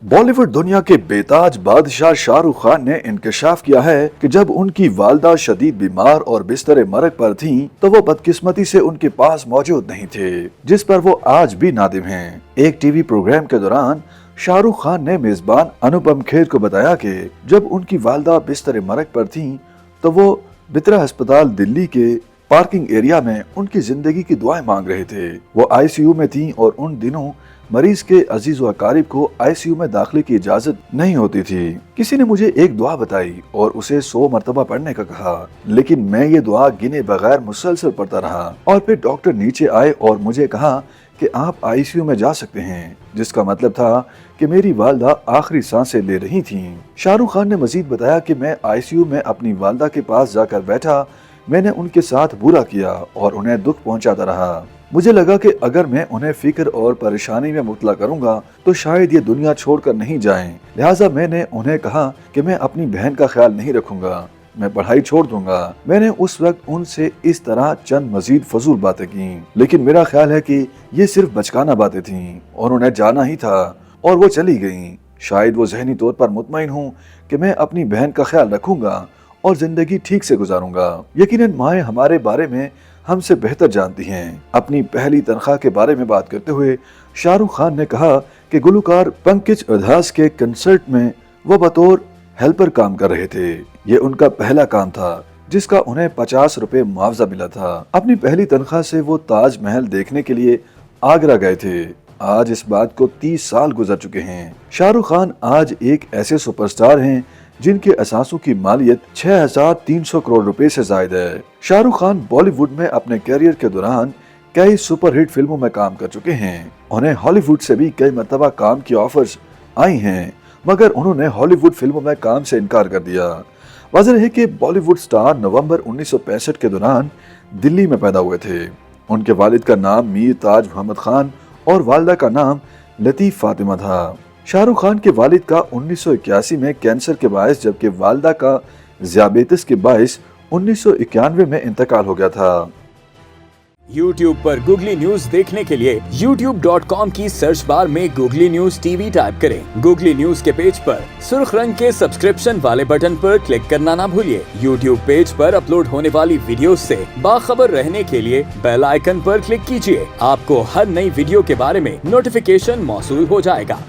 बॉलीवुड दुनिया के बेताज बादशाह शाहरुख खान ने इंकशाफ किया है कि जब उनकी वालदा शदीद बीमार और बिस्तर मरग पर थीं, तो वो बदकिस्मती से उनके पास मौजूद नहीं थे, जिस पर वो आज भी नादिम हैं। एक टीवी प्रोग्राम के दौरान शाहरुख खान ने मेजबान अनुपम खेर को बताया कि जब उनकी वालदा बिस्तर मरग पर थीं, तो वो बितरा अस्पताल दिल्ली के पार्किंग एरिया में उनकी जिंदगी की दुआएं मांग रहे थे। वो आईसीयू में थीं और उन दिनों मरीज के अजीज व अकारिब को आईसीयू में दाखिले की इजाजत नहीं होती थी। किसी ने मुझे एक दुआ बताई और उसे 100 मरतबा पढ़ने का कहा, लेकिन मैं ये दुआ गिने बगैर मुसलसल पढ़ता रहा और फिर डॉक्टर नीचे आए और मुझे कहा कि आप आईसीयू में जा सकते हैं, जिसका मतलब था कि मेरी वालदा आखिरी सांसें ले रही थीं। शाहरुख खान ने मजीद बताया कि मैं आईसीयू में अपनी वालदा के पास जाकर बैठा। मैंने उनके साथ बुरा किया और उन्हें दुख पहुंचाता रहा। मुझे लगा कि अगर मैं उन्हें फिक्र और परेशानी में मुब्तला करूंगा तो शायद ये दुनिया छोड़कर नहीं जाएं। लिहाजा मैंने उन्हें कहा कि मैं अपनी बहन का ख्याल नहीं रखूंगा, मैं पढ़ाई छोड़ दूंगा। मैंने उस वक्त उनसे इस तरह चंद मजीद फजूल बातें की, लेकिन मेरा ख्याल है कि ये सिर्फ बचकाना बातें थीं और उन्हें जाना ही था और वो चली गईं। शायद वो ज़हनी तौर पर मुतमईन हूँ कि मैं अपनी बहन का ख्याल रखूंगा और जिंदगी ठीक से गुजारूंगा। यकीनन माएँ हमारे बारे में हमसे बेहतर जानती हैं। अपनी पहली तनख्वाह के बारे में बात करते हुए शाहरुख खान ने कहा कि गुलकार पंकज उधास के कंसर्ट में वो बतौर हेल्पर काम कर रहे थे। ये उनका पहला काम था जिसका उन्हें 50 रुपए मुआवजा मिला था। अपनी पहली तनख्वाह से वो ताज महल देखने के लिए आगरा गए थे। आज इस बात को 30 साल गुजर चुके हैं। शाहरुख खान आज एक ऐसे सुपरस्टार हैं जिनके असासों की मालियत 6300 करोड़ रुपए से जायद है। शाहरुख खान बॉलीवुड में अपने करियर के दौरान कई सुपरहिट फिल्मों में काम कर चुके हैं। उन्हें हॉलीवुड से भी कई मरतबा काम की ऑफर्स आई हैं, मगर उन्होंने हॉलीवुड फिल्मों में काम से इनकार कर दिया। वजह है कि बॉलीवुड स्टार नवंबर 1965 के दौरान दिल्ली में पैदा हुए थे। उनके वालिद का नाम मीर ताज मोहम्मद खान और वालदा का नाम लतीफ फातिमा था। शाहरुख खान के वालिद का 1981 में कैंसर के बायस, जबकि वालदा का ज़ियाबेतिस के बायस 1991 में इंतकाल हो गया था। YouTube पर गूगली न्यूज देखने के लिए youtube.com की सर्च बार में गूगली न्यूज टीवी टाइप करें। गूगली न्यूज के पेज पर सुर्ख रंग के सब्सक्रिप्शन वाले बटन पर क्लिक करना ना भूलिए। YouTube पेज पर अपलोड होने वाली वीडियोस से बाखबर रहने के लिए बेल आइकन पर क्लिक कीजिए। आपको हर नई वीडियो के बारे में नोटिफिकेशन मौसूल हो जाएगा।